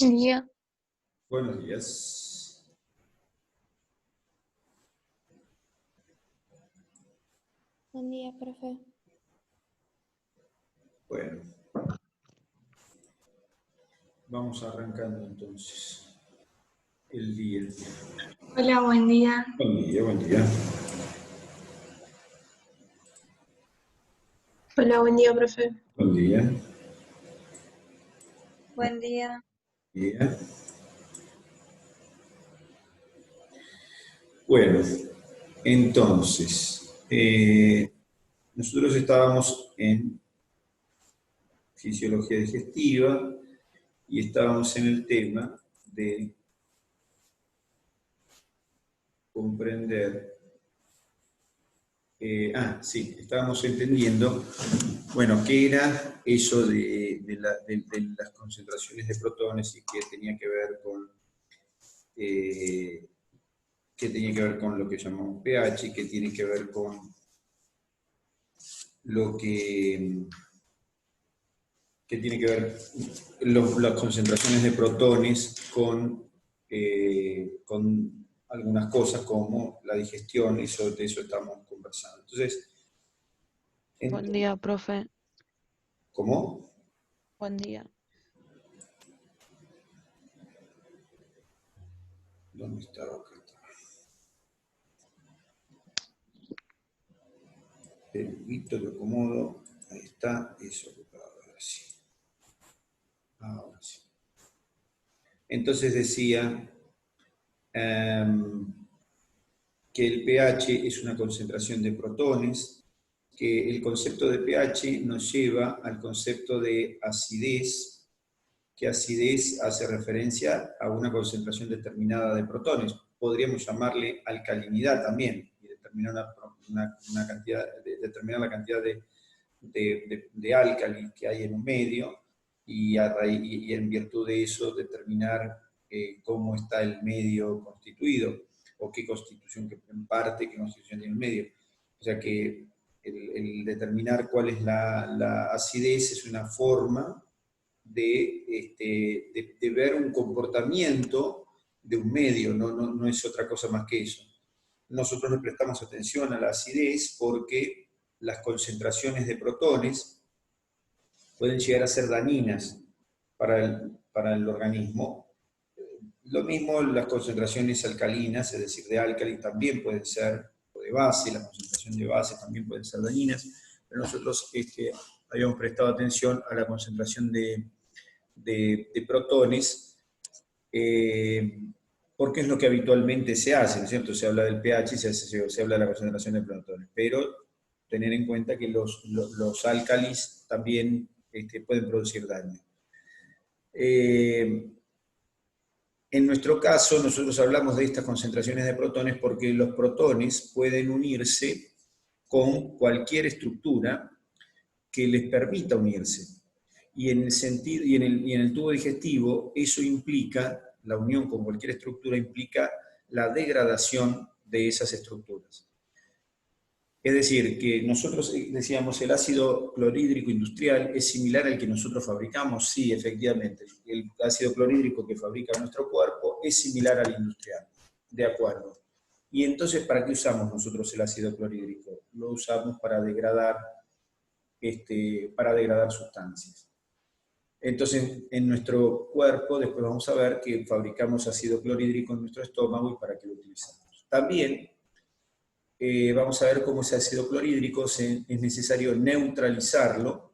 Buen día. Buenos días. Buen día, profe. Bueno, vamos arrancando entonces el día. Hola, buen día. Buen día, buen día. Hola, buen día, profe. Buen día. Buen día. Día. Bueno, entonces, nosotros estábamos en fisiología digestiva y estábamos en el tema de comprender. Sí, estábamos entendiendo, bueno, qué era eso de las concentraciones de protones y qué tenía que ver con lo que llamamos pH, qué tiene que ver con lo que tiene que ver las concentraciones de protones con algunas cosas como la digestión, de eso estamos conversando. Entonces, Buen día, profe. ¿cómo? Buen día. ¿Dónde estaba acá? Permito, lo acomodo. Ahí está, eso. Ahora sí. Ahora sí. Entonces decía que el pH es una concentración de protones, que el concepto de pH nos lleva al concepto de acidez, que acidez hace referencia a una concentración determinada de protones. Podríamos llamarle alcalinidad también, y determinar una cantidad, determinar la cantidad de álcalis que hay en un medio, y en virtud de eso determinar cómo está el medio constituido, o qué constitución, en parte, qué constitución tiene el medio. O sea que el determinar cuál es la acidez es una forma de ver un comportamiento de un medio, no es otra cosa más que eso. Nosotros le prestamos atención a la acidez porque las concentraciones de protones pueden llegar a ser dañinas para el organismo. Lo mismo las concentraciones alcalinas, es decir, de álcali también pueden ser, o de base, la concentración de base también pueden ser dañinas, pero nosotros habíamos prestado atención a la concentración de protones, porque es lo que habitualmente se hace, ¿no es cierto? Se habla del pH y se habla de la concentración de protones, pero tener en cuenta que los álcalis también pueden producir daño. En nuestro caso, nosotros hablamos de estas concentraciones de protones porque los protones pueden unirse con cualquier estructura que les permita unirse. Y en el tubo digestivo, eso implica, la unión con cualquier estructura implica la degradación de esas estructuras. Es decir, que nosotros decíamos el ácido clorhídrico industrial es similar al que nosotros fabricamos. Sí, efectivamente, el ácido clorhídrico que fabrica nuestro cuerpo es similar al industrial, de acuerdo. Y entonces, ¿para qué usamos nosotros el ácido clorhídrico? Lo usamos para degradar sustancias. Entonces, en nuestro cuerpo, después vamos a ver que fabricamos ácido clorhídrico en nuestro estómago y para qué lo utilizamos. También vamos a ver cómo ese ácido clorhídrico es necesario neutralizarlo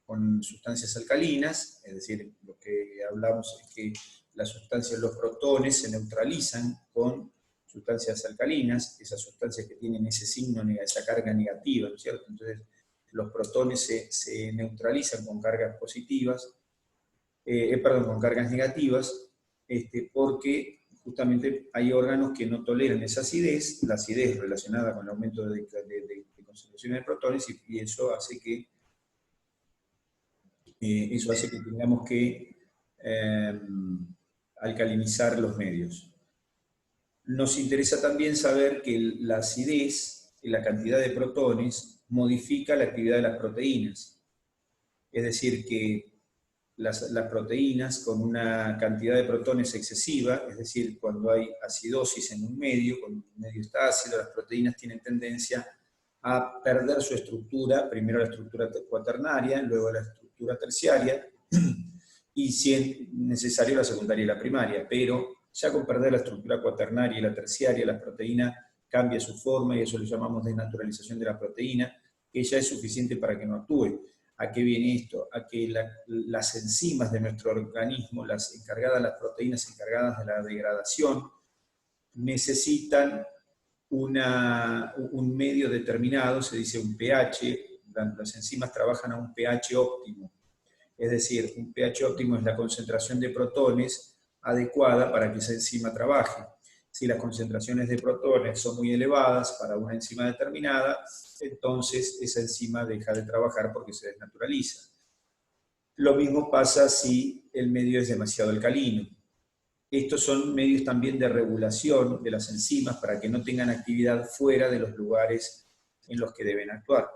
con sustancias alcalinas, es decir, lo que hablamos es que las sustancias, los protones se neutralizan con sustancias alcalinas, esas sustancias que tienen ese signo, esa carga negativa, ¿no es cierto? Entonces, los protones se neutralizan con cargas positivas, con cargas negativas, porque justamente hay órganos que no toleran esa acidez, la acidez relacionada con el aumento de concentraciones de protones, y eso hace que tengamos que alcalinizar los medios. Nos interesa también saber que la acidez y la cantidad de protones modifica la actividad de las proteínas. Es decir, que las proteínas con una cantidad de protones excesiva, es decir, cuando hay acidosis en un medio, cuando un medio está ácido, las proteínas tienen tendencia a perder su estructura, primero la estructura cuaternaria, luego la estructura terciaria, y si es necesario la secundaria y la primaria, pero ya con perder la estructura cuaternaria y la terciaria, la proteína cambia su forma, y eso lo llamamos desnaturalización de la proteína, que ya es suficiente para que no actúe. ¿A qué viene esto? A que las enzimas de nuestro organismo, las proteínas encargadas de la degradación, necesitan un medio determinado, se dice un pH, las enzimas trabajan a un pH óptimo. Es decir, un pH óptimo es la concentración de protones adecuada para que esa enzima trabaje. Si las concentraciones de protones son muy elevadas para una enzima determinada, entonces esa enzima deja de trabajar porque se desnaturaliza. Lo mismo pasa si el medio es demasiado alcalino. Estos son medios también de regulación de las enzimas para que no tengan actividad fuera de los lugares en los que deben actuar.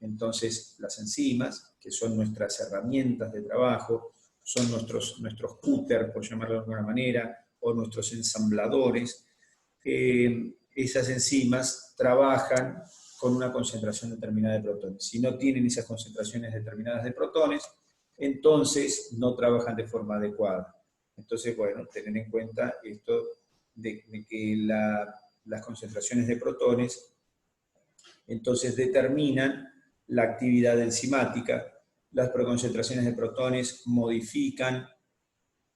Entonces, las enzimas, que son nuestras herramientas de trabajo, son nuestros cúter, por llamarlo de alguna manera, o nuestros ensambladores, esas enzimas trabajan con una concentración determinada de protones. Si no tienen esas concentraciones determinadas de protones, entonces no trabajan de forma adecuada. Entonces, bueno, tener en cuenta esto de que las concentraciones de protones entonces determinan la actividad enzimática. Las preconcentraciones de protones modifican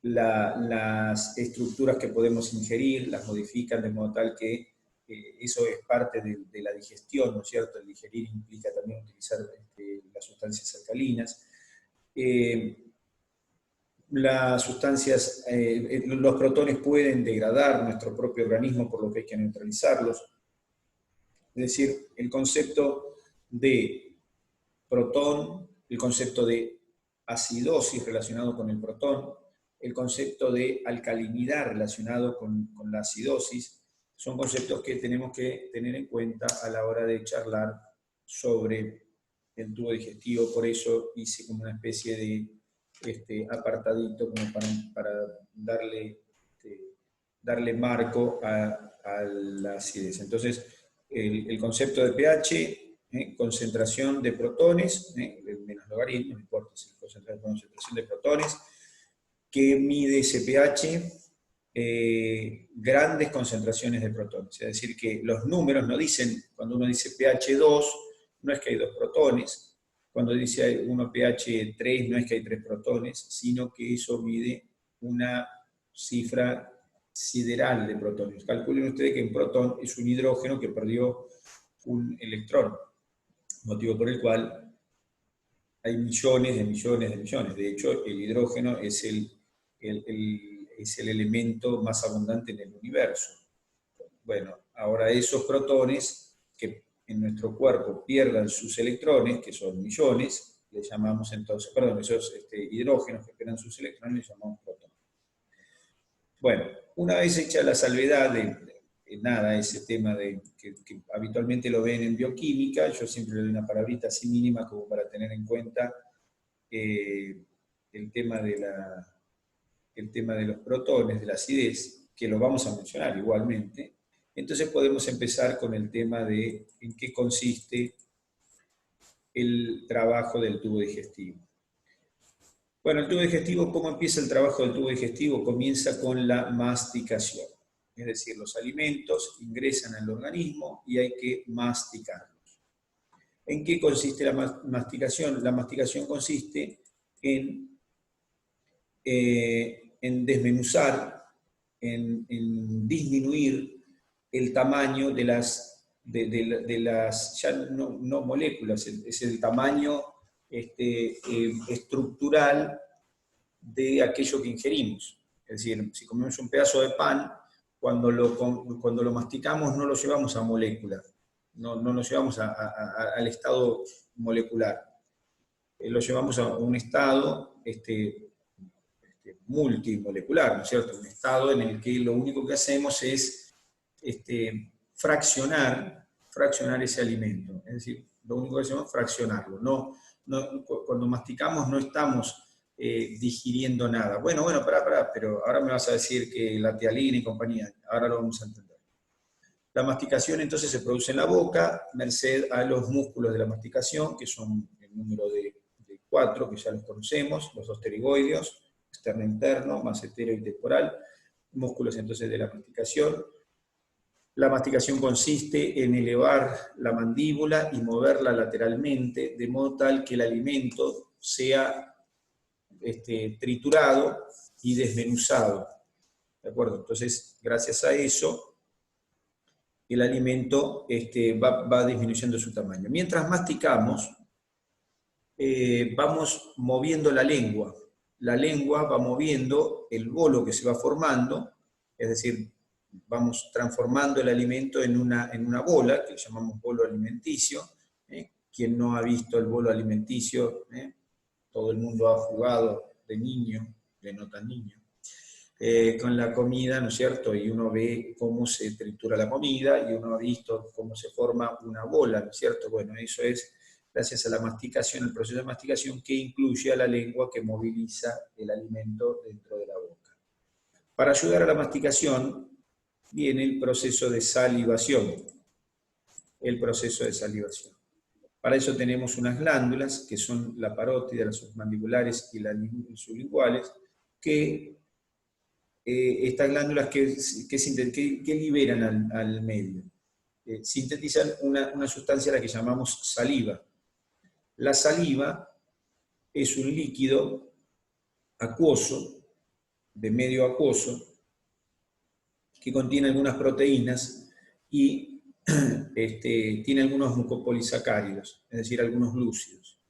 las estructuras que podemos ingerir, las modifican de modo tal que eso es parte de la digestión, ¿no es cierto? El digerir implica también utilizar las sustancias alcalinas. Las sustancias, los protones pueden degradar nuestro propio organismo, por lo que hay que neutralizarlos. Es decir, el concepto de protón, el concepto de acidosis relacionado con el protón, el concepto de alcalinidad relacionado con la acidosis, son conceptos que tenemos que tener en cuenta a la hora de charlar sobre el tubo digestivo. Por eso hice como una especie de apartadito como para darle marco a la acidez. Entonces, el concepto de pH, concentración de protones, menos logaritmo, no importa si es concentración de protones, que mide ese pH, grandes concentraciones de protones. Es decir, que los números no dicen, cuando uno dice pH 2, no es que hay 2 protones, cuando dice uno pH 3, no es que hay 3 protones, sino que eso mide una cifra sideral de protones. Calculen ustedes que un protón es un hidrógeno que perdió un electrón, motivo por el cual hay millones de millones de millones. De hecho, el hidrógeno es el elemento más abundante en el universo. Bueno, ahora esos protones que en nuestro cuerpo pierdan sus electrones, que son millones, le llamamos entonces, perdón, esos hidrógenos que pierdan sus electrones, le llamamos protones. Bueno, una vez hecha la salvedad de nada, ese tema que habitualmente lo ven en bioquímica, yo siempre le doy una palabrita así mínima como para tener en cuenta el tema de los protones, de la acidez, que lo vamos a mencionar igualmente. Entonces podemos empezar con el tema de en qué consiste el trabajo del tubo digestivo. Bueno, el tubo digestivo, ¿cómo empieza el trabajo del tubo digestivo? Comienza con la masticación. Es decir, los alimentos ingresan al organismo y hay que masticarlos. ¿En qué consiste la masticación? La masticación consiste en desmenuzar, en disminuir el tamaño de las ya no moléculas, es el tamaño estructural de aquello que ingerimos. Es decir, si comemos un pedazo de pan, cuando lo masticamos no lo llevamos a molécula, no lo llevamos al estado molecular, lo llevamos a un estado multimolecular, ¿no es cierto? Un estado en el que lo único que hacemos es fraccionar ese alimento, es decir, lo único que hacemos es fraccionarlo. Cuando masticamos no estamos digiriendo nada. Bueno, pará, pero ahora me vas a decir que la tialina y compañía, ahora lo vamos a entender. La masticación entonces se produce en la boca, merced a los músculos de la masticación, que son el número de 4, que ya los conocemos, los dos pterigoideos, externo e interno, macetero y temporal, músculos entonces de la masticación. La masticación consiste en elevar la mandíbula y moverla lateralmente, de modo tal que el alimento sea triturado y desmenuzado. ¿De acuerdo? Entonces, gracias a eso, el alimento va disminuyendo su tamaño. Mientras masticamos, vamos moviendo la lengua. La lengua va moviendo el bolo que se va formando, es decir, vamos transformando el alimento en una bola, que llamamos bolo alimenticio. Quien no ha visto el bolo alimenticio, todo el mundo ha jugado de niño, de no tan niño, con la comida, ¿no es cierto? Y uno ve cómo se tritura la comida, y uno ha visto cómo se forma una bola, ¿no es cierto? Bueno, eso es gracias a la masticación, el proceso de masticación que incluye a la lengua que moviliza el alimento dentro de la boca. Para ayudar a la masticación viene el proceso de salivación. El proceso de salivación. Para eso tenemos unas glándulas, que son la parótida, las submandibulares y las sublinguales, que estas glándulas que liberan al medio. Sintetizan una sustancia a la que llamamos saliva. La saliva es un líquido acuoso, de medio acuoso, que contiene algunas proteínas y tiene algunos mucopolisacáridos, es decir, algunos glúcidos.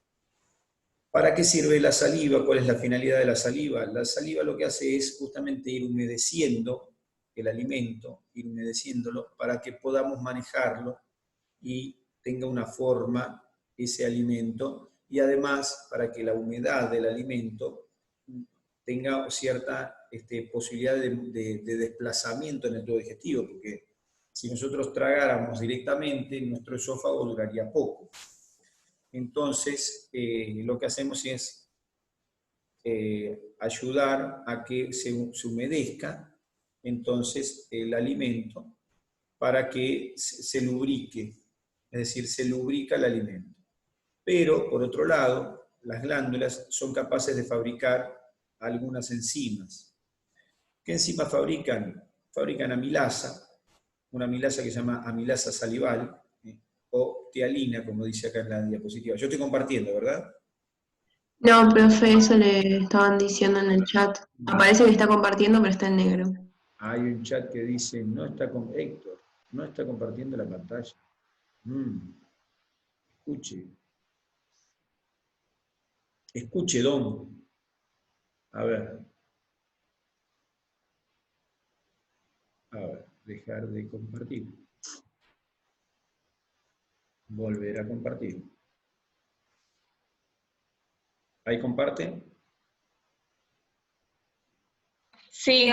¿Para qué sirve la saliva? ¿Cuál es la finalidad de la saliva? La saliva lo que hace es justamente ir humedeciendo el alimento, ir humedeciéndolo para que podamos manejarlo y tenga una forma ese alimento, y además para que la humedad del alimento tenga cierta posibilidad de desplazamiento en el tubo digestivo, porque si nosotros tragáramos directamente, nuestro esófago duraría poco. Entonces, lo que hacemos es ayudar a que se humedezca entonces el alimento para que se lubrique, es decir, se lubrica el alimento. Pero, por otro lado, las glándulas son capaces de fabricar algunas enzimas. ¿Qué enzimas fabrican? Fabrican amilasa, una amilasa que se llama amilasa salival, o tialina, como dice acá en la diapositiva. Yo estoy compartiendo, ¿verdad? No, profe, eso le estaban diciendo en el chat. Aparece que está compartiendo, pero está en negro. Hay un chat que dice, Héctor, no está compartiendo la pantalla. Escuche, Don. A ver, dejar de compartir. Volver a compartir. ¿Ahí comparte? Sí.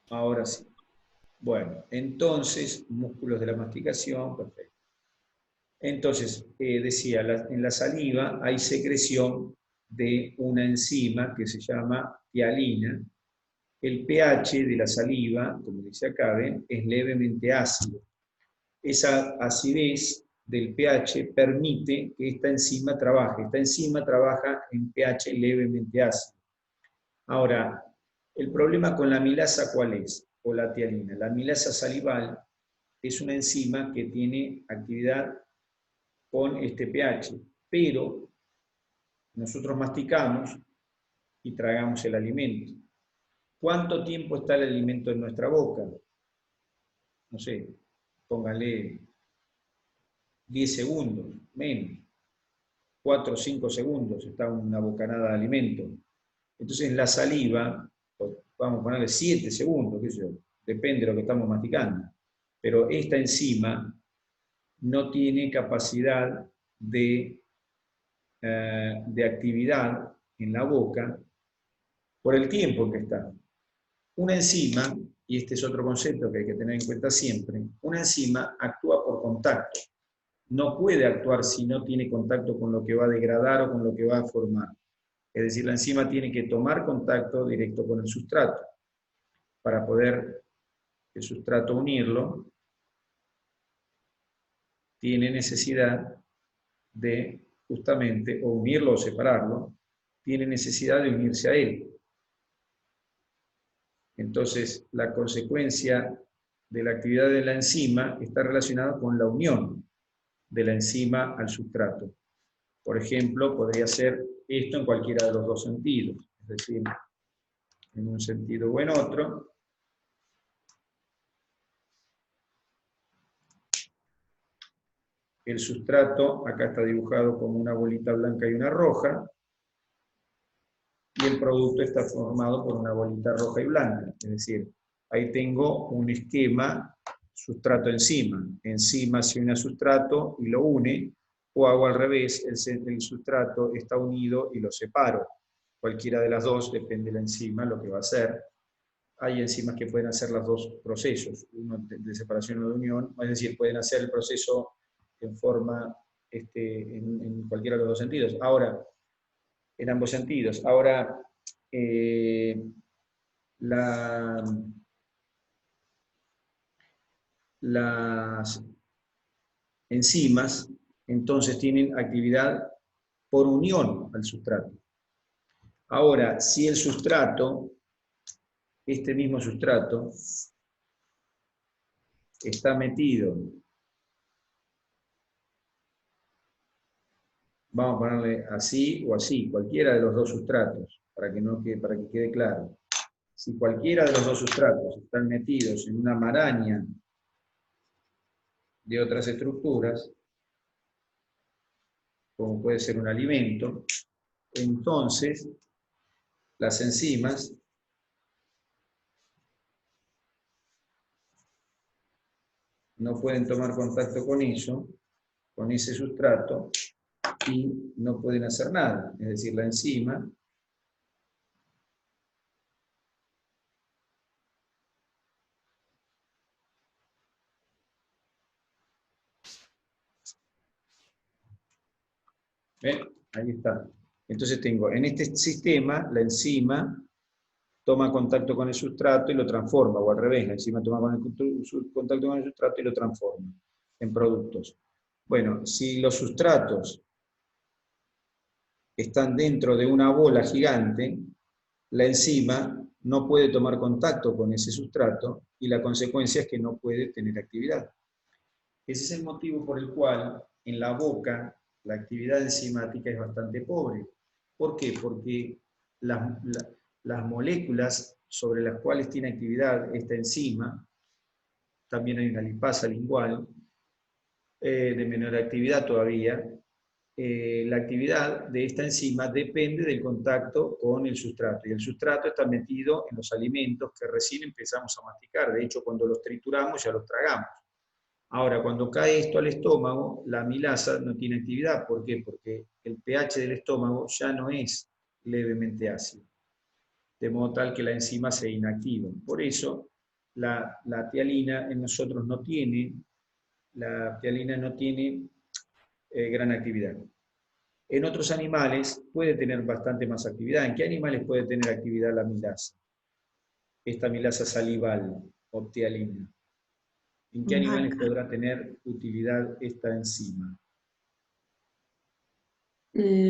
Ahora sí. Bueno, entonces, músculos de la masticación, perfecto. Entonces, decía, en la saliva hay secreción de una enzima que se llama tialina. El pH de la saliva, como dice acá, ¿ven?, es levemente ácido. Esa acidez del pH permite que esta enzima trabaje. Esta enzima trabaja en pH levemente ácido. Ahora, el problema con la amilasa, ¿cuál es? O la tialina. La amilasa salival es una enzima que tiene actividad con este pH, pero nosotros masticamos y tragamos el alimento. ¿Cuánto tiempo está el alimento en nuestra boca? No sé, póngale 10 segundos, menos. 4 o 5 segundos está una bocanada de alimento. Entonces la saliva, vamos a ponerle 7 segundos, qué sé yo, depende de lo que estamos masticando. Pero esta enzima no tiene capacidad de actividad en la boca por el tiempo en que está. Una enzima, y este es otro concepto que hay que tener en cuenta siempre, una enzima actúa por contacto. No puede actuar si no tiene contacto con lo que va a degradar o con lo que va a formar. Es decir, la enzima tiene que tomar contacto directo con el sustrato. Para poder el sustrato unirlo, tiene necesidad de, justamente, o unirlo o separarlo, tiene necesidad de unirse a él. Entonces, la consecuencia de la actividad de la enzima está relacionada con la unión de la enzima al sustrato. Por ejemplo, podría ser esto en cualquiera de los dos sentidos, es decir, en un sentido o en otro. El sustrato, acá está dibujado como una bolita blanca y una roja, y el producto está formado por una bolita roja y blanca. Es decir, ahí tengo un esquema sustrato-enzima. Enzima se une a sustrato y lo une, o hago al revés, el sustrato está unido y lo separo. Cualquiera de las dos, depende de la enzima, lo que va a hacer. Hay enzimas que pueden hacer los dos procesos, uno de separación o de unión, es decir, pueden hacer el proceso en forma, en cualquiera de los dos sentidos. Ahora, en ambos sentidos. Ahora, las enzimas, entonces, tienen actividad por unión al sustrato. Ahora, si el sustrato, este mismo sustrato, está metido, vamos a ponerle así o así, cualquiera de los dos sustratos, para que quede claro. Si cualquiera de los dos sustratos están metidos en una maraña de otras estructuras, como puede ser un alimento, entonces las enzimas no pueden tomar contacto con eso, con ese sustrato, y no pueden hacer nada. Es decir, la enzima ¿ven? Ahí está. Entonces tengo, en este sistema, la enzima toma contacto con el sustrato y lo transforma, o al revés, la enzima toma contacto con el sustrato y lo transforma en productos. Bueno, si los sustratos están dentro de una bola gigante, la enzima no puede tomar contacto con ese sustrato y la consecuencia es que no puede tener actividad. Ese es el motivo por el cual en la boca la actividad enzimática es bastante pobre. ¿Por qué? Porque las moléculas sobre las cuales tiene actividad esta enzima, también hay una lipasa lingual, de menor actividad todavía, la actividad de esta enzima depende del contacto con el sustrato, y el sustrato está metido en los alimentos que recién empezamos a masticar. De hecho, cuando los trituramos ya los tragamos. Ahora, cuando cae esto al estómago, la amilasa no tiene actividad. ¿Por qué? Porque el pH del estómago ya no es levemente ácido, de modo tal que la enzima se inactiva. Por eso, la tialina en nosotros no tiene, gran actividad. En otros animales puede tener bastante más actividad. ¿En qué animales puede tener actividad la amilasa? Esta amilasa salival o tialina. ¿En qué animales podrá tener utilidad esta enzima? En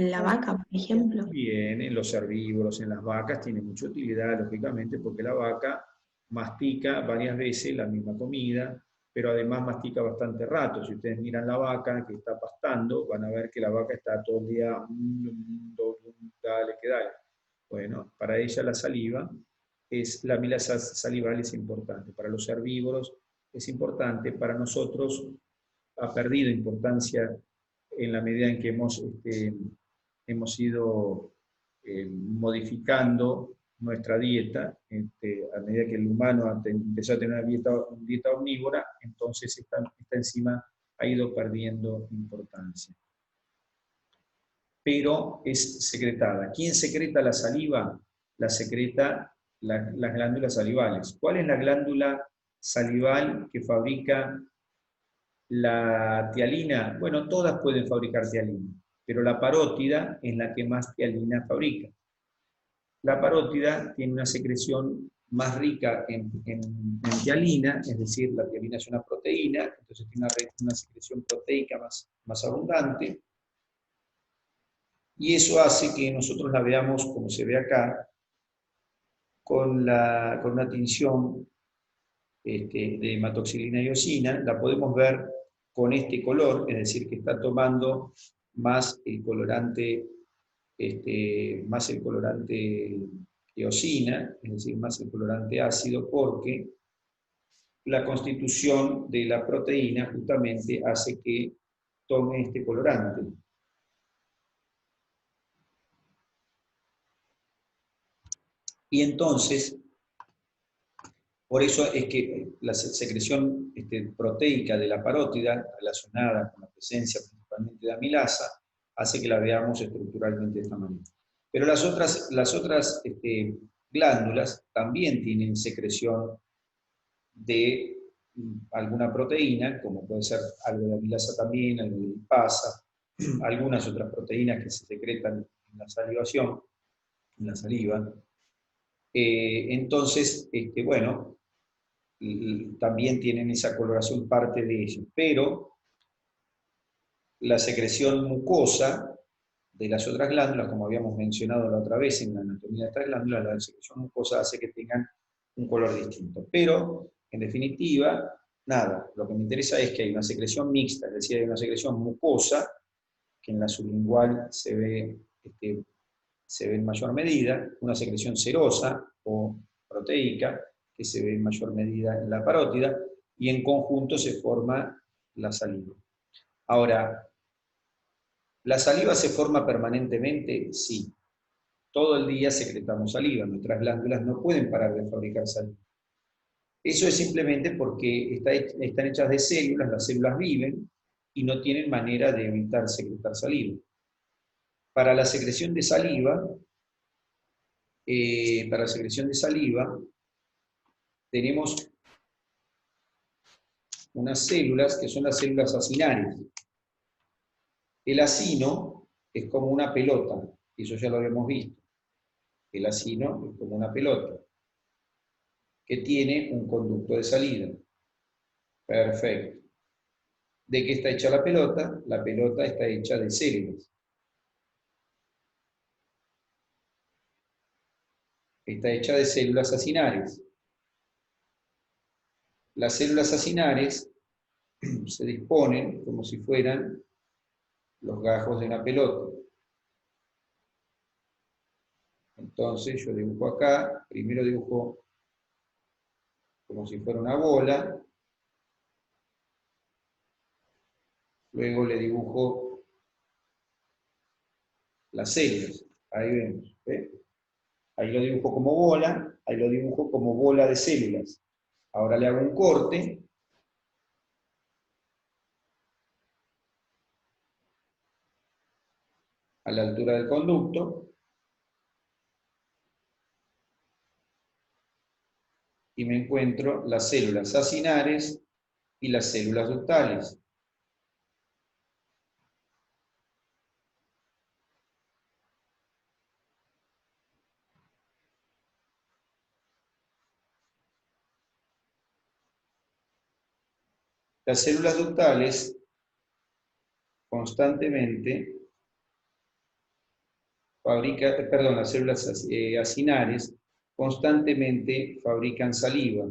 la vaca, por ejemplo. Bien, en los herbívoros, en las vacas, tiene mucha utilidad, lógicamente, porque la vaca mastica varias veces la misma comida, pero además mastica bastante rato. Si ustedes miran la vaca que está pastando, van a ver que la vaca está todo el día, dale, que dale. Bueno, para ella la saliva, la amilasa salival es importante. Para los herbívoros es importante, para nosotros ha perdido importancia en la medida en que hemos ido modificando nuestra dieta, a medida que el humano empezó a tener una dieta omnívora, entonces esta enzima ha ido perdiendo importancia. Pero es secretada. ¿Quién secreta la saliva? La secreta las glándulas salivales. ¿Cuál es la glándula salival que fabrica la tialina? Bueno, todas pueden fabricar tialina. pero la parótida es la que más tialina fabrica. La parótida tiene una secreción más rica en tialina, es decir, la tialina es una proteína, entonces tiene una secreción proteica más abundante, y eso hace que nosotros la veamos, como se ve acá, con una tinción de hematoxilina y eosina, la podemos ver con este color, es decir, que está tomando más el colorante eosina, es decir, más el colorante ácido, porque la constitución de la proteína justamente hace que tome este colorante. Y entonces, por eso es que la secreción proteica de la parótida, relacionada con la presencia principalmente de amilasa, hace que la veamos estructuralmente de esta manera. Pero las otras glándulas también tienen secreción de alguna proteína, como puede ser algo de amilasa también, algo de lipasa, algunas otras proteínas que se secretan en la salivación, en la saliva. Entonces, bueno, también tienen esa coloración parte de ello, pero la secreción mucosa de las otras glándulas, como habíamos mencionado la otra vez en la anatomía de estas glándulas, la secreción mucosa hace que tengan un color distinto. Pero, en definitiva, nada, lo que me interesa es que hay una secreción mixta, es decir, hay una secreción mucosa, que en la sublingual se ve en mayor medida, una secreción serosa o proteica, que se ve en mayor medida en la parótida, y en conjunto se forma la saliva. Ahora, ¿la saliva se forma permanentemente? Sí. Todo el día secretamos saliva, nuestras glándulas no pueden parar de fabricar saliva. Eso es simplemente porque están hechas de células, las células viven y no tienen manera de evitar secretar saliva. Para la secreción de saliva, tenemos unas células que son las células acinares. El acino es como una pelota, y eso ya lo habíamos visto. El acino es como una pelota, que tiene un conducto de salida. Perfecto. ¿De qué está hecha la pelota? La pelota está hecha de células. Está hecha de células acinares. Las células acinares se disponen como si fueran los gajos de una pelota. Entonces yo dibujo acá, primero dibujo como si fuera una bola, luego le dibujo las células, ahí vemos, ¿ve? Ahí lo dibujo como bola, ahí lo dibujo como bola de células. Ahora le hago un corte, a la altura del conducto, y me encuentro las células acinares y las células ductales. Las células ductales constantemente las células acinares constantemente fabrican saliva.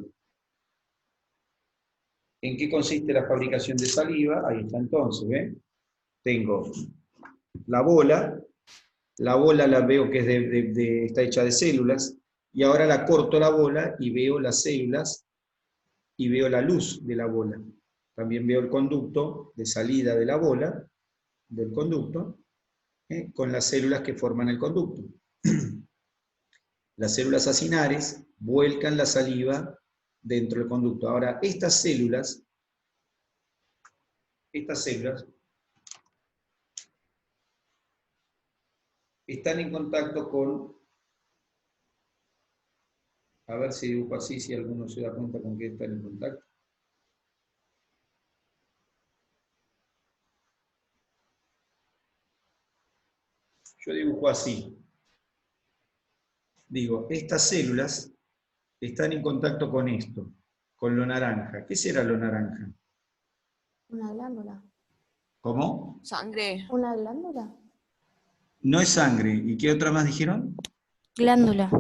¿En qué consiste la fabricación de saliva? Ahí está entonces, ¿ven? Tengo la bola la veo que está hecha de células, y ahora la corto la bola y veo las células y veo la luz de la bola. También veo el conducto de salida de la bola, del conducto, con las células que forman el conducto. Las células acinares vuelcan la saliva dentro del conducto. Ahora, estas células están en contacto con, a ver si dibujo así, si alguno se da cuenta con qué están en contacto. yo dibujo así. Digo, estas células están en contacto con esto, con lo naranja. ¿Qué será lo naranja? Una glándula. ¿Cómo? Sangre. Una glándula. No es sangre. ¿Y qué otra más dijeron? Glándula.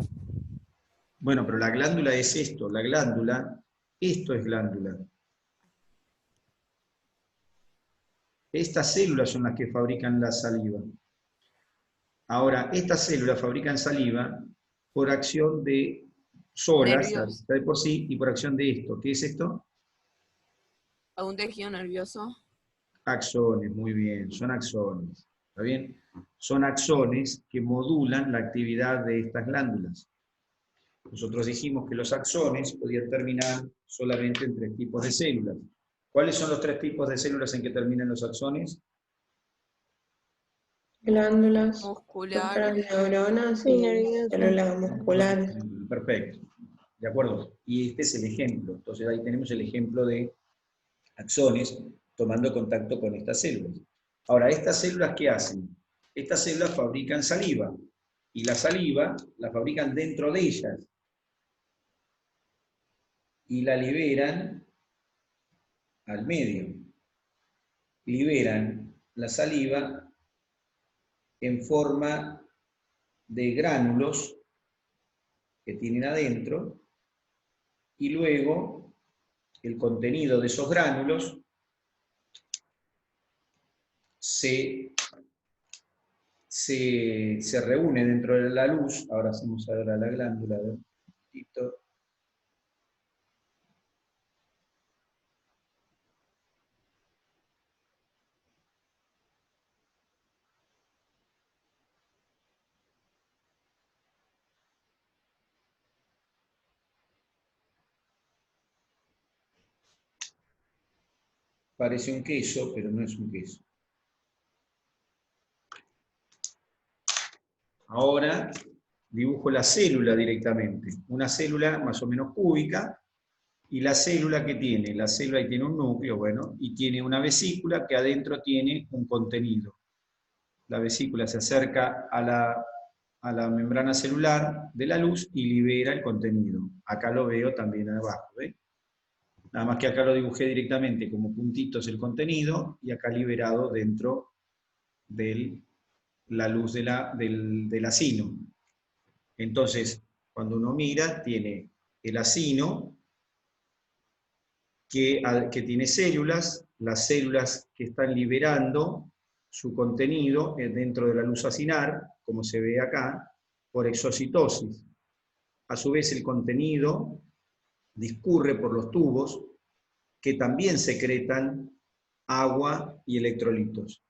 Bueno, pero la glándula es esto. La glándula, esto es glándula. Estas células son las que fabrican la saliva. Ahora, estas células fabrican saliva por acción de solas, Nervios. de por sí, y por acción de esto. ¿Qué es esto? ¿Algún tejido nervioso? Axones, muy bien, son axones. ¿Está bien? Son axones que modulan la actividad de estas glándulas. Nosotros dijimos que los axones podían terminar solamente en 3 tipos de células. ¿Cuáles son los 3 tipos de células en que terminan los axones? Glándulas, Muscular. otras neuronas Sí, y nervioso. células musculares. Perfecto. ¿De acuerdo? Y este es el ejemplo. Entonces ahí tenemos el ejemplo de axones tomando contacto con estas células. Ahora, ¿estas células qué hacen? Estas células fabrican saliva. Y la saliva la fabrican dentro de ellas. Y la liberan al medio. Liberan la saliva en forma de gránulos que tienen adentro, y luego el contenido de esos gránulos se reúne dentro de la luz. Ahora hacemos ahora la glándula, a ver, un poquito. Parece un queso, pero no es un queso. Ahora dibujo la célula directamente. Una célula más o menos cúbica, y la célula que tiene, la célula ahí tiene un núcleo, bueno, y tiene una vesícula que adentro tiene un contenido. La vesícula se acerca a la membrana celular de la luz y libera el contenido. Acá lo veo también abajo, ¿ves? Nada más que acá lo dibujé directamente como puntitos el contenido, y acá liberado dentro de la luz del acino. Entonces, cuando uno mira, tiene el acino que tiene células, las células que están liberando su contenido dentro de la luz acinar, como se ve acá, por exocitosis. A su vez, el contenido discurre por los tubos, que también secretan agua y electrolitos.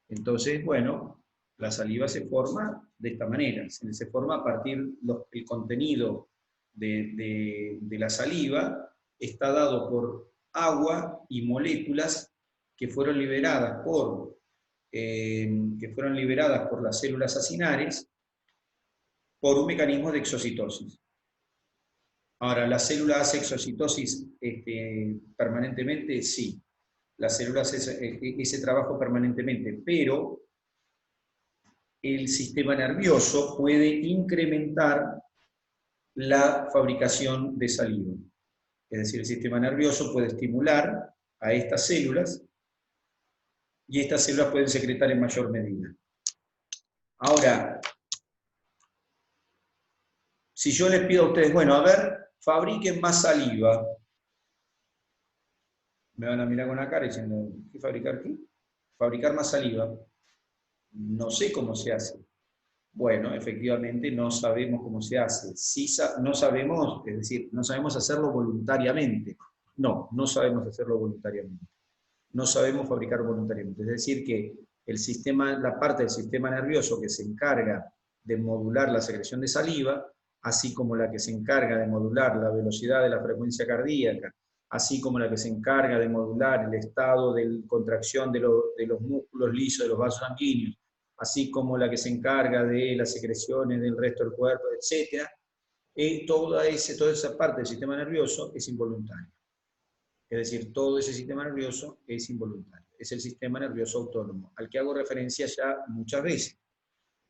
Entonces, bueno, la saliva se forma de esta manera. Se forma a partir del contenido de la saliva, está dado por agua y moléculas que fueron liberadas por las células acinares por un mecanismo de exocitosis. Ahora, ¿la célula hace exocitosis permanentemente? Sí. La célula hace ese trabajo permanentemente, pero el sistema nervioso puede incrementar la fabricación de saliva. Es decir, el sistema nervioso puede estimular a estas células, y estas células pueden secretar en mayor medida. Ahora, si yo les pido a ustedes, bueno, a ver, fabriquen más saliva, me van a mirar con la cara diciendo, ¿qué fabricar qué? Fabricar más saliva. No sé cómo se hace. Bueno, efectivamente no sabemos cómo se hace. Sí, no sabemos, es decir, no sabemos hacerlo voluntariamente. No, no sabemos hacerlo voluntariamente. No sabemos fabricar voluntariamente. Es decir, que el sistema, la parte del sistema nervioso que se encarga de modular la secreción de saliva, así como la que se encarga de modular la velocidad de la frecuencia cardíaca, así como la que se encarga de modular el estado de contracción de los músculos lisos de los vasos sanguíneos, así como la que se encarga de las secreciones del resto del cuerpo, etc., toda esa parte del sistema nervioso es involuntaria. Es decir, todo ese sistema nervioso es involuntario. Es el sistema nervioso autónomo, al que hago referencia ya muchas veces.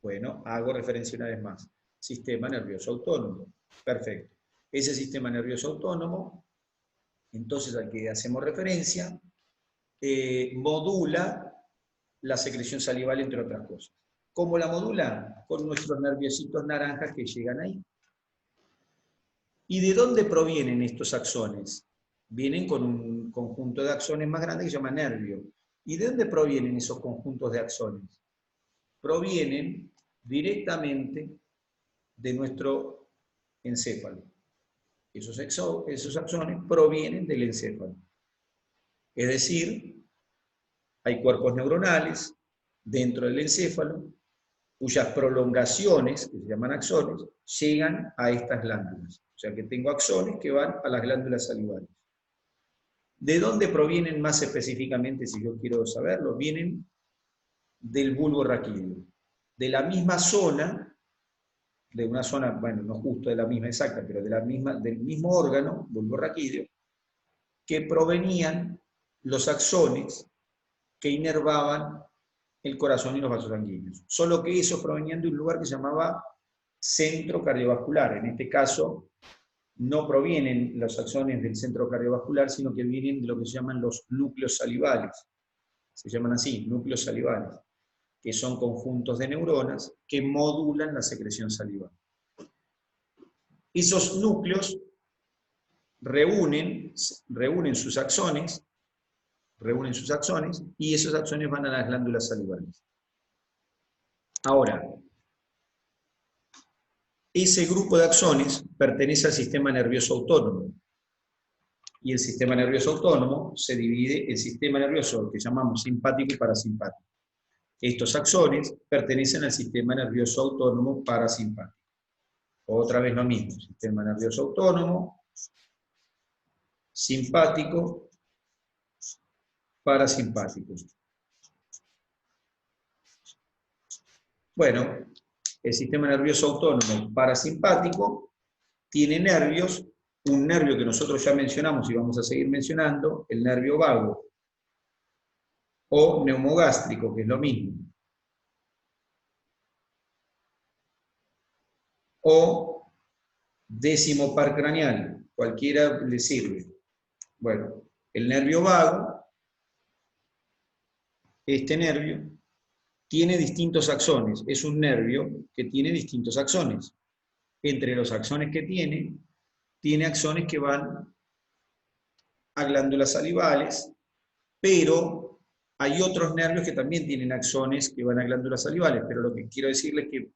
Bueno, hago referencia una vez más. Sistema nervioso autónomo. Perfecto. Ese sistema nervioso autónomo, entonces al que hacemos referencia, modula la secreción salival, entre otras cosas. ¿Cómo la modula? Con nuestros nerviositos naranjas que llegan ahí. ¿Y de dónde provienen estos axones? Vienen con un conjunto de axones más grande que se llama nervio. ¿Y de dónde provienen esos conjuntos de axones? Provienen directamente de nuestro encéfalo. Esos axones provienen del encéfalo. Es decir, hay cuerpos neuronales dentro del encéfalo cuyas prolongaciones, que se llaman axones, llegan a estas glándulas. O sea que tengo axones que van a las glándulas salivales. ¿De dónde provienen más específicamente, si yo quiero saberlo? Vienen del bulbo raquídeo. De la misma zona, de una zona, bueno, no justo de la misma exacta, pero de del mismo órgano, bulbo raquídeo, que provenían los axones que inervaban el corazón y los vasos sanguíneos. Solo que esos provenían de un lugar que se llamaba centro cardiovascular. En este caso, no provienen los axones del centro cardiovascular, sino que vienen de lo que se llaman los núcleos salivales. Se llaman así, núcleos salivales, que son conjuntos de neuronas que modulan la secreción salival. Esos núcleos reúnen sus axones, y esos axones van a las glándulas salivales. Ahora, ese grupo de axones pertenece al sistema nervioso autónomo. Y el sistema nervioso autónomo se divide en sistema nervioso que llamamos simpático y parasimpático. Estos axones pertenecen al sistema nervioso autónomo parasimpático. Otra vez lo mismo, sistema nervioso autónomo, simpático, parasimpático. Bueno, el sistema nervioso autónomo parasimpático tiene nervios, un nervio que nosotros ya mencionamos y vamos a seguir mencionando, el nervio vago, o neumogástrico, que es lo mismo. O décimo par craneal, cualquiera le sirve. Bueno, el nervio vago, este nervio, tiene distintos axones. Es un nervio que tiene distintos axones. Entre los axones que tiene axones que van a glándulas salivales, pero hay otros nervios que también tienen axones que van a glándulas salivales, pero lo que quiero decirles es que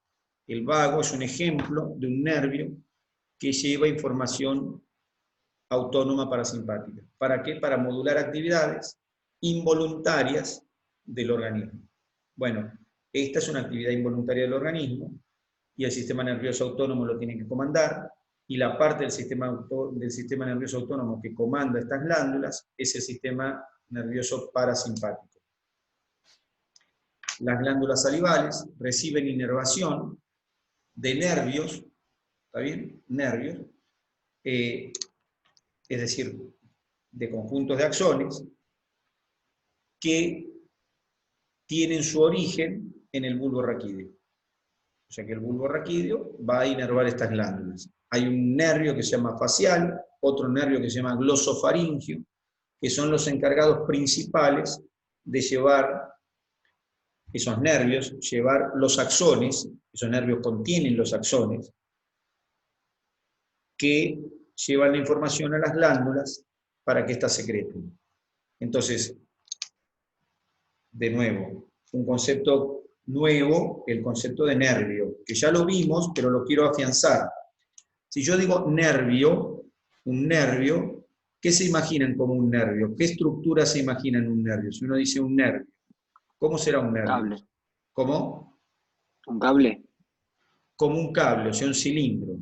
el vago es un ejemplo de un nervio que lleva información autónoma parasimpática. ¿Para qué? Para modular actividades involuntarias del organismo. Bueno, esta es una actividad involuntaria del organismo y el sistema nervioso autónomo lo tiene que comandar, y la parte del sistema nervioso autónomo que comanda estas glándulas es el sistema nervioso parasimpático. Las glándulas salivales reciben inervación de nervios, ¿está bien? Nervios, es decir, de conjuntos de axones, que tienen su origen en el bulbo raquídeo. O sea que el bulbo raquídeo va a inervar estas glándulas. Hay un nervio que se llama facial, otro nervio que se llama glosofaringio, que son los encargados principales de llevar esos nervios, llevar los axones, esos nervios contienen los axones, que llevan la información a las glándulas para que éstas secreten. Entonces, de nuevo, un concepto nuevo, el concepto de nervio, que ya lo vimos, pero lo quiero afianzar. Si yo digo nervio, un nervio, ¿qué se imaginan como un nervio? ¿Qué estructura se imaginan un nervio? Si uno dice un nervio, ¿cómo será un nervio? Cable. ¿Cómo? Un cable. Como un cable, o sea, un cilindro.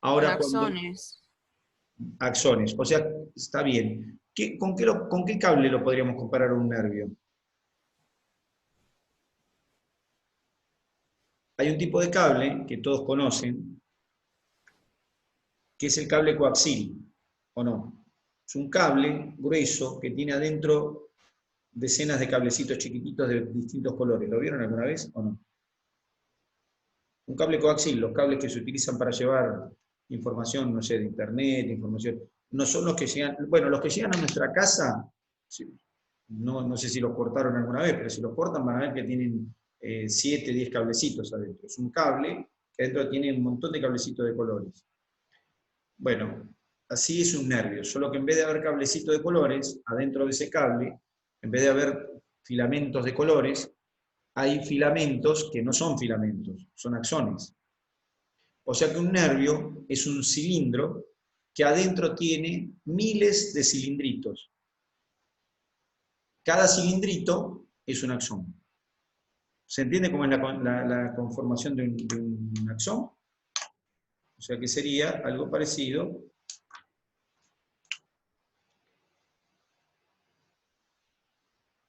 Ahora, Axones. axones, o sea, está bien. ¿Con qué cable lo podríamos comparar a un nervio? Hay un tipo de cable que todos conocen, que es el cable coaxil, ¿o no? Es un cable grueso que tiene adentro decenas de cablecitos chiquititos de distintos colores. ¿Lo vieron alguna vez o no? Un cable coaxil, los cables que se utilizan para llevar información, no sé, de internet, información, no son los que llegan, bueno, los que llegan a nuestra casa, no sé si los cortaron alguna vez, pero si los cortan van a ver que tienen 7, 10 cablecitos adentro. Es un cable que adentro tiene un montón de cablecitos de colores. Bueno, así es un nervio, solo que en vez de haber cablecitos de colores, adentro de ese cable, en vez de haber filamentos de colores, hay filamentos que no son filamentos, son axones. O sea que un nervio es un cilindro que adentro tiene miles de cilindritos. Cada cilindrito es un axón. ¿Se entiende cómo es la conformación de un axón? O sea que sería algo parecido.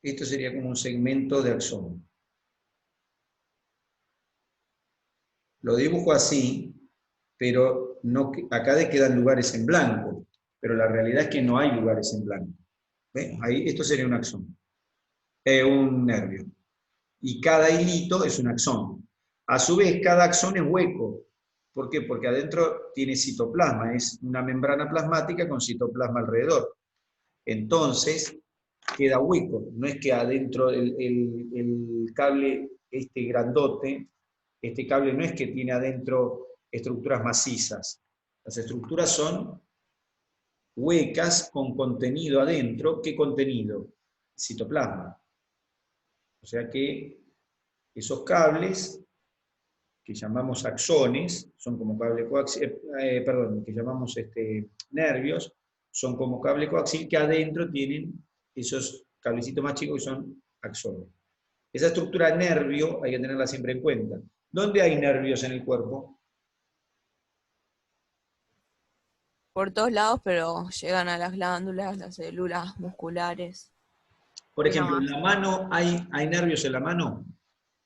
Esto sería como un segmento de axón. Lo dibujo así, pero no, acá quedan lugares en blanco, pero la realidad es que no hay lugares en blanco. ¿Ve? Ahí, esto sería un axón, un nervio. Y cada hilito es un axón. A su vez, cada axón es hueco. ¿Por qué? Porque adentro tiene citoplasma, es una membrana plasmática con citoplasma alrededor. Entonces, queda hueco. No es que adentro el cable, este grandote, este cable no es que tiene adentro estructuras macizas. Las estructuras son huecas con contenido adentro. ¿Qué contenido? Citoplasma. O sea que esos cables, que llamamos axones, son como cable coaxil, que llamamos nervios, son como cable coaxil que adentro tienen esos cablecitos más chicos que son axones. Esa estructura nervio hay que tenerla siempre en cuenta. ¿Dónde hay nervios en el cuerpo? Por todos lados, pero llegan a las glándulas, las células musculares. Por ¿Y una ejemplo, en más? la mano, ¿hay nervios en la mano?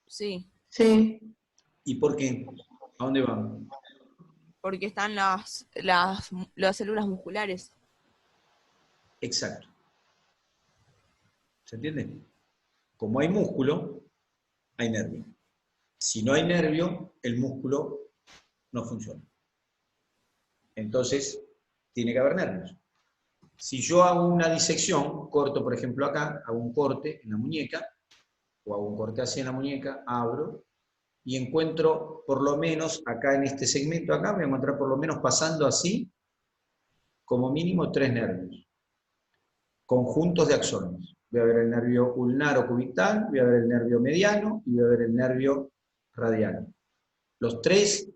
Sí, Sí. ¿Y por qué? ¿A dónde van? porque están las células musculares. Exacto. ¿Se entiende? Como hay músculo, hay nervio. Si no hay nervio, el músculo no funciona. Entonces, tiene que haber nervios. Si yo hago una disección, corto por ejemplo acá, hago un corte en la muñeca, o hago un corte así en la muñeca, abro, y encuentro por lo menos, acá en este segmento acá, voy a encontrar por lo menos pasando así, como mínimo 3 nervios, conjuntos de axones. Voy a ver el nervio ulnar o cubital, voy a ver el nervio mediano, y voy a ver el nervio radial. Los 3,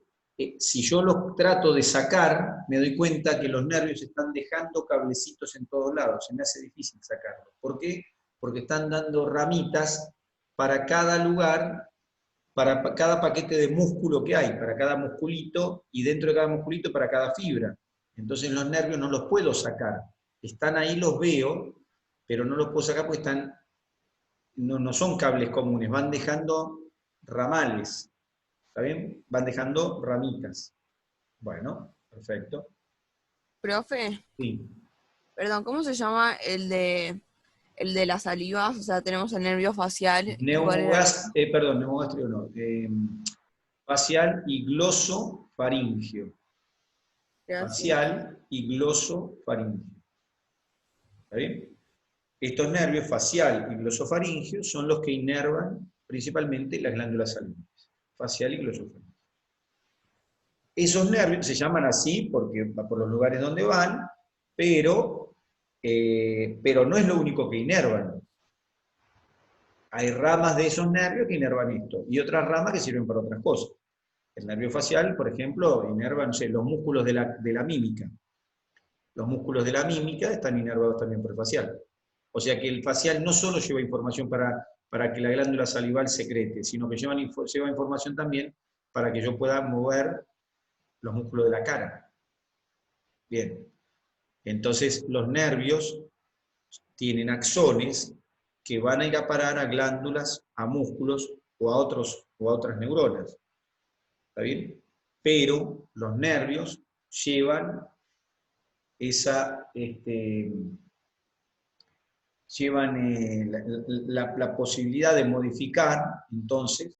si yo los trato de sacar, me doy cuenta que los nervios están dejando cablecitos en todos lados, se me hace difícil sacarlos. ¿Por qué? Porque están dando ramitas para cada lugar, para cada paquete de músculo que hay, para cada musculito, y dentro de cada musculito para cada fibra. Entonces los nervios no los puedo sacar. Están ahí, los veo, pero no los puedo sacar porque no son cables comunes, van dejando ramales. ¿Está bien? Van dejando ramitas. Bueno, perfecto. Profe, Sí. perdón, ¿cómo se llama el de las salivas? O sea, tenemos el nervio facial. ¿Y cuál era el otro? Neumogástrico no. Facial y glosofaringio. Gracias. Facial y glosofaringio. ¿Está bien? Estos nervios, facial y glosofaringio, son los que inervan principalmente las glándulas salivales. Facial y glosofaringio. Esos nervios se llaman así porque por los lugares donde van, pero no es lo único que inervan. Hay ramas de esos nervios que inervan esto, y otras ramas que sirven para otras cosas. El nervio facial, por ejemplo, inerva, no sé, los músculos de la mímica. Los músculos de la mímica están inervados también por el facial. O sea que el facial no solo lleva información para que la glándula salival secrete, sino que lleva información también para que yo pueda mover los músculos de la cara. Bien. Entonces, los nervios tienen axones que van a ir a parar a glándulas, a músculos o a otras neuronas. ¿Está bien? Pero los nervios llevan la posibilidad de modificar, entonces,